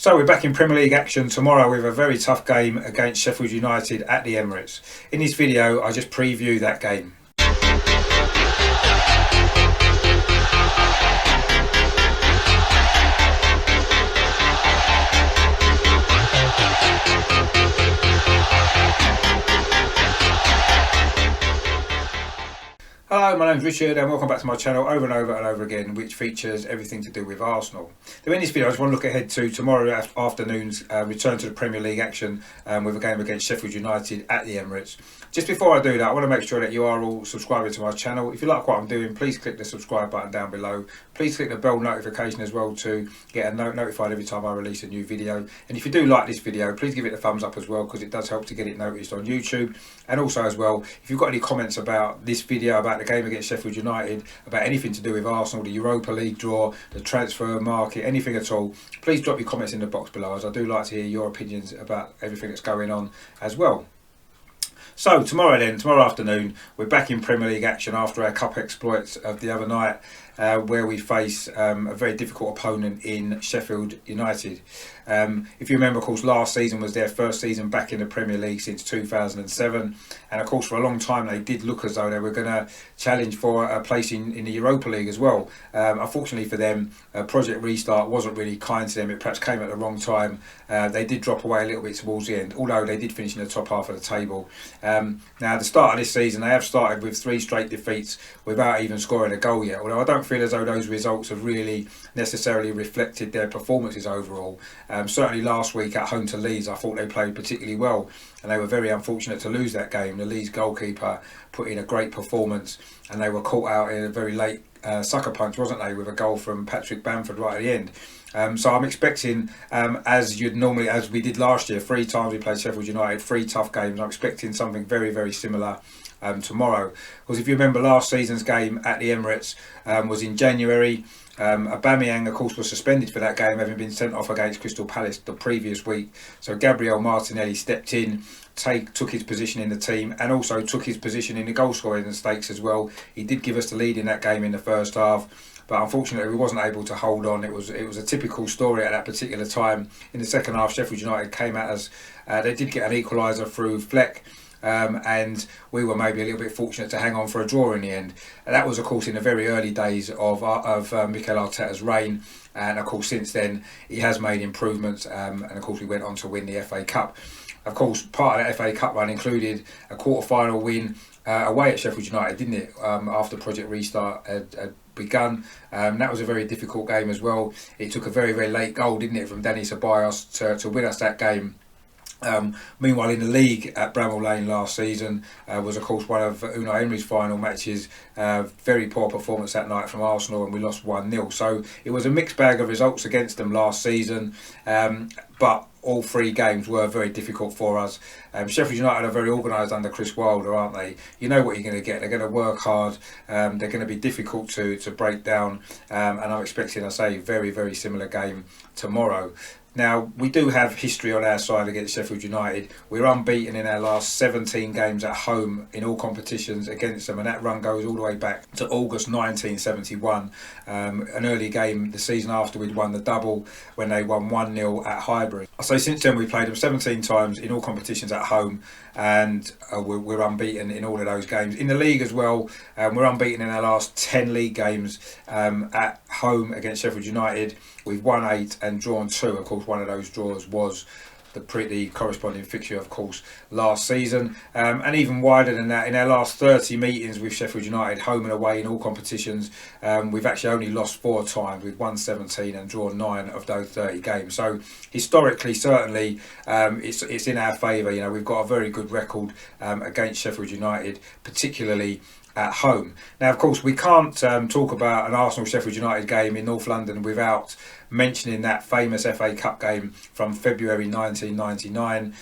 So we're back in Premier League action tomorrow with a very tough game against Sheffield United at the Emirates. In this video I just preview that game. Hello, my name's Richard and welcome back to my channel over and over again, which features everything to do with Arsenal. So in this video I just want to look ahead to tomorrow afternoon's return to the Premier League action with a game against Sheffield United at the Emirates. Just before I do that, I want to make sure that you are all subscribing to my channel. If you like what I'm doing, please click the subscribe button down below. Please click the bell notification as well to get notified every time I release a new video. And if you do like this video, please give it a thumbs up as well, because it does help to get it noticed on YouTube. And also as well, if you've got any comments about this video, about the game against Sheffield United, about anything to do with Arsenal, the Europa League draw, the transfer market, anything at all, please drop your comments in the box below, as I do like to hear your opinions about everything that's going on as well. So tomorrow afternoon, we're back in Premier League action after our cup exploits of the other night, where we face a very difficult opponent in Sheffield United. If you remember, of course, last season was their first season back in the Premier League since 2007, and of course for a long time they did look as though they were going to challenge for a place in the Europa League as well. Unfortunately for them, Project Restart wasn't really kind to them. It perhaps came at the wrong time. They did drop away a little bit towards the end, although they did finish in the top half of the table. Now at the start of this season they have started with 3 straight defeats without even scoring a goal yet, although I don't feel as though those results have really necessarily reflected their performances overall. Certainly last week at home to Leeds, I thought they played particularly well, and they were very unfortunate to lose that game. The Leeds goalkeeper put in a great performance, and they were caught out in a very late sucker punch, wasn't they, with a goal from Patrick Bamford right at the end. So I'm expecting, as we did last year, 3 times we played Sheffield United, 3 tough games. I'm expecting something very similar tomorrow, because if you remember, last season's game at the Emirates was in January. Aubameyang, of course, was suspended for that game, having been sent off against Crystal Palace the previous week. So Gabriel Martinelli stepped in, took his position in the team, and also took his position in the goal scoring stakes as well. He did give us the lead in that game in the first half, but unfortunately we wasn't able to hold on. It was a typical story at that particular time. In the second half, Sheffield United came at us. They did get an equaliser through Fleck. And we were maybe a little bit fortunate to hang on for a draw in the end. And that was, of course, in the very early days of Mikel Arteta's reign, and of course since then he has made improvements, and of course we went on to win the FA Cup. Of course, part of that FA Cup run included a quarter-final win away at Sheffield United, didn't it, after Project Restart had begun. That was a very difficult game as well. It took a very late goal, didn't it, from Dani Ceballos to win us that game. Meanwhile, in the league at Bramall Lane last season was, of course, one of Unai Emery's final matches. Very poor performance that night from Arsenal, and we lost 1-0. So it was a mixed bag of results against them last season, but all 3 games were very difficult for us. Sheffield United are very organised under Chris Wilder, aren't they? You know what you're going to get. They're going to work hard. They're going to be difficult to break down, and I'm expecting, I say, very similar game tomorrow. Now, we do have history on our side against Sheffield United. We're unbeaten in our last 17 games at home in all competitions against them, and that run goes all the way back to August 1971. An early game the season after we'd won the double, when they won 1-0 at Highbury. So since then we played them 17 times in all competitions at home, and we're unbeaten in all of those games. In the league as well, we're unbeaten in our last 10 league games at home against Sheffield United. We've won 8 and drawn 2. Of course, one of those draws was the corresponding fixture, of course, last season. And even wider than that, in our last 30 meetings with Sheffield United, home and away in all competitions, we've actually only lost 4 times. We've won 17 and drawn 9 of those 30 games. So historically, certainly, it's in our favour. You know, we've got a very good record against Sheffield United, particularly at home. Now, of course, we can't talk about an Arsenal-Sheffield United game in North London without mentioning that famous FA Cup game from February 1999.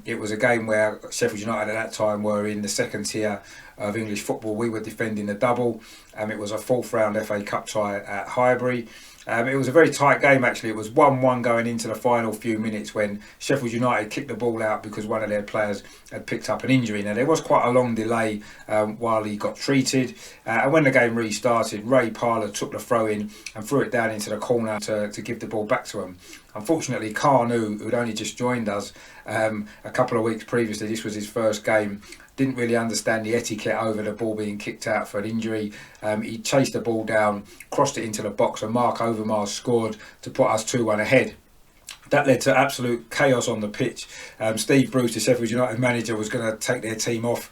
It was a game where Sheffield United at that time were in the 2nd tier of English football. We were defending the double. It was a 4th round FA Cup tie at Highbury. It was a very tight game, actually. It was 1-1 going into the final few minutes when Sheffield United kicked the ball out because one of their players had picked up an injury. Now, there was quite a long delay while he got treated. And when the game restarted, Ray Parlour took the throw in and threw it down into the corner to to give the ball back to them. Unfortunately, Carnu, who'd only just joined us a couple of weeks previously, this was his first game, didn't really understand the etiquette over the ball being kicked out for an injury. He chased the ball down, crossed it into the box, and Mark Overmars scored to put us 2-1 ahead. That led to absolute chaos on the pitch. Steve Bruce, the Sheffield United manager, was going to take their team off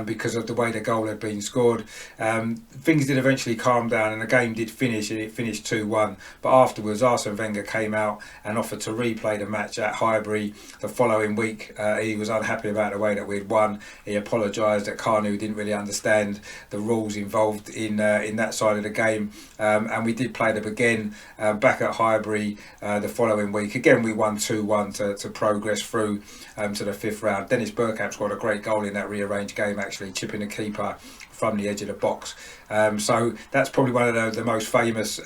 because of the way the goal had been scored. Things did eventually calm down and the game did finish, and it finished 2-1. But afterwards, Arsene Wenger came out and offered to replay the match at Highbury the following week. He was unhappy about the way that we'd won. He apologised that Carnu didn't really understand the rules involved in that side of the game. And we did play them again back at Highbury the following week. Again, we won 2-1 to progress through to the 5th round. Dennis Bergkamp scored a great goal in that rearranged game, actually chipping the keeper from the edge of the box. So that's probably one of the most famous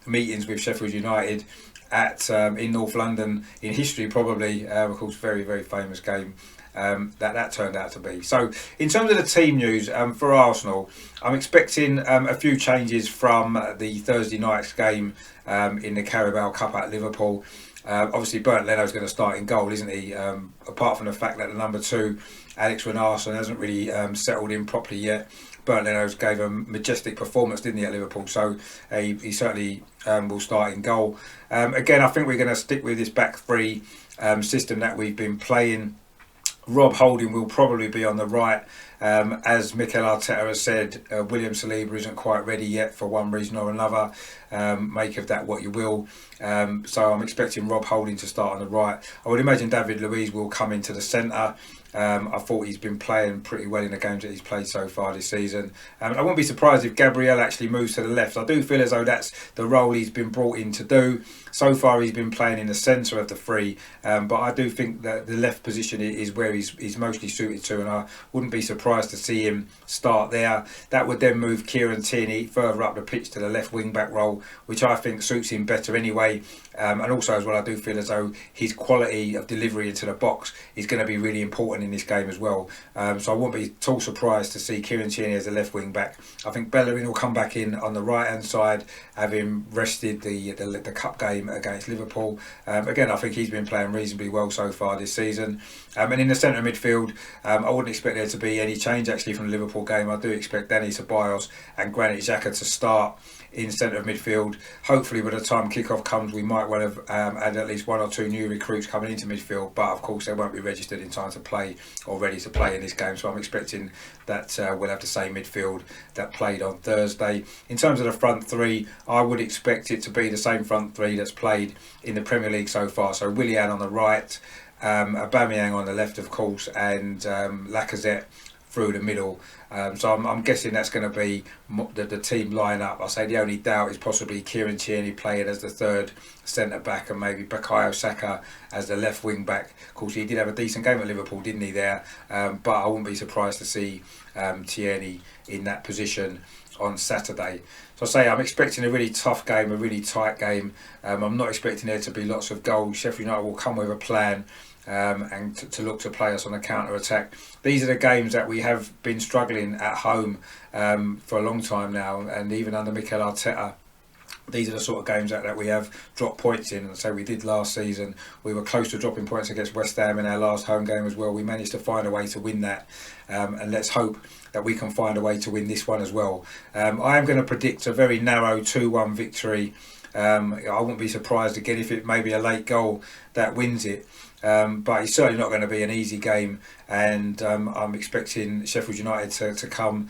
meetings with Sheffield United at in North London in history, probably. Of course, very, very famous game that turned out to be. So in terms of the team news for Arsenal, I'm expecting a few changes from the Thursday night's game in the Carabao Cup at Liverpool. Obviously, Bernd Leno's going to start in goal, isn't he? Apart from the fact that the number 2, Alex Renarson, hasn't really settled in properly yet. Bernd Leno gave a majestic performance, didn't he, at Liverpool? So he certainly will start in goal. Again, I think we're going to stick with this back 3 system that we've been playing. Rob Holding will probably be on the right. As Mikel Arteta has said, William Saliba isn't quite ready yet for one reason or another. Make of that what you will. So I'm expecting Rob Holding to start on the right. I would imagine David Luiz will come into the centre. I thought he's been playing pretty well in the games that he's played so far this season. I wouldn't be surprised if Gabriel actually moves to the left. I do feel as though that's the role he's been brought in to do. So far he's been playing in the centre of the 3, but I do think that the left position is where he's mostly suited to, and I wouldn't be surprised to see him start there. That would then move Kieran Tierney further up the pitch to the left wing back role, which I think suits him better anyway. And also as well, I do feel as though his quality of delivery into the box is going to be really important in this game as well. So I wouldn't be at all surprised to see Kieran Tierney as a left wing back. I think Bellerin will come back in on the right hand side, having rested the cup game against Liverpool. Again, I think he's been playing reasonably well so far this season. And in the centre midfield, I wouldn't expect there to be any change actually from the Liverpool game. I do expect Dani Ceballos and Granit Xhaka to start in centre of midfield. Hopefully by the time kick-off comes, we might well have had at least 1 or 2 new recruits coming into midfield, but of course they won't be registered in time to play or ready to play in this game, so I'm expecting that we'll have the same midfield that played on Thursday. In terms of the front 3, I would expect it to be the same front 3 that's played in the Premier League so far. So Willian on the right, Aubameyang on the left of course, and Lacazette through the middle. So I'm guessing that's going to be the team line-up. I say the only doubt is possibly Kieran Tierney playing as the 3rd centre-back and maybe Bukayo Saka as the left wing-back. Of course, he did have a decent game at Liverpool, didn't he, there? But I wouldn't be surprised to see Tierney in that position on Saturday. So I say I'm expecting a really tough game, a really tight game. I'm not expecting there to be lots of goals. Sheffield United will come with a plan. And to look to play us on a counter-attack. These are the games that we have been struggling at home for a long time now, and even under Mikel Arteta, these are the sort of games that we have dropped points in. And so we did last season. We were close to dropping points against West Ham in our last home game as well. We managed to find a way to win that, and let's hope that we can find a way to win this one as well. I am going to predict a very narrow 2-1 victory. I wouldn't be surprised again if it may be a late goal that wins it. But it's certainly not going to be an easy game, and I'm expecting Sheffield United to come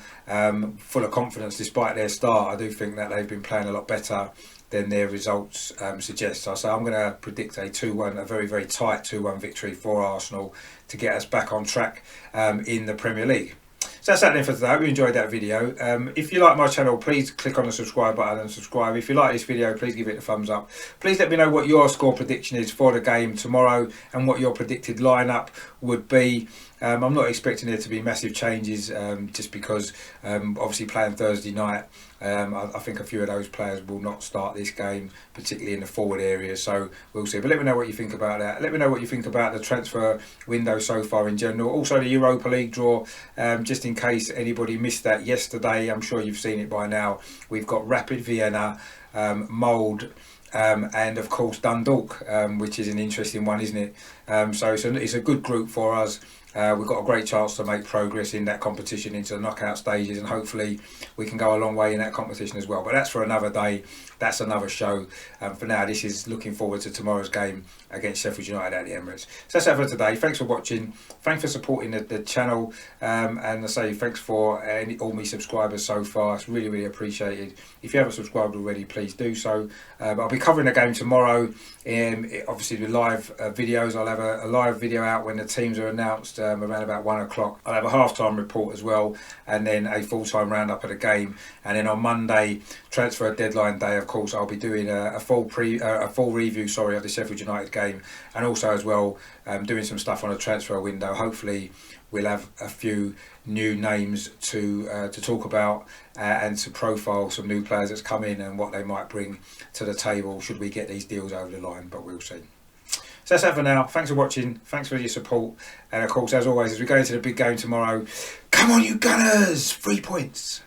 full of confidence despite their start. I do think that they've been playing a lot better than their results suggest. So I'm going to predict a 2-1, a very, very tight 2-1 victory for Arsenal to get us back on track in the Premier League. So that's that then for today. I hope you enjoyed that video. If you like my channel, please click on the subscribe button and subscribe. If you like this video, please give it a thumbs up. Please let me know what your score prediction is for the game tomorrow and what your predicted lineup would be. I'm not expecting there to be massive changes just because obviously playing Thursday night, I think a few of those players will not start this game, particularly in the forward area, so we'll see. But let me know what you think about that. Let me know what you think about the transfer window so far in general. Also the Europa League draw, just in case anybody missed that yesterday. I'm sure you've seen it by now. We've got Rapid Vienna, Mould and of course Dundalk, which is an interesting one, isn't it? So it's a good group for us. We've got a great chance to make progress in that competition into the knockout stages, and hopefully we can go a long way in that competition as well. But that's for another day. That's another show. For now, this is looking forward to tomorrow's game against Sheffield United at the Emirates. So that's it for today. Thanks for watching. Thanks for supporting the channel. And I say thanks for all my subscribers so far. It's really, really appreciated. If you haven't subscribed already, please do so. I'll be covering the game tomorrow. Obviously, with live videos. I'll have a live video out when the teams are announced around about 1 o'clock. I'll have a half-time report as well, and then a full-time roundup of the game. And then on Monday, transfer deadline day, of course, I'll be doing a full review, of the Sheffield United game, and also as well doing some stuff on a transfer window. Hopefully, we'll have a few new names to talk about and to profile some new players that's come in and what they might bring to the table should we get these deals over the line, but we'll see. So that's it for now. Thanks for watching. Thanks for your support. And of course, as always, as we go into the big game tomorrow, come on you Gunners! 3 points.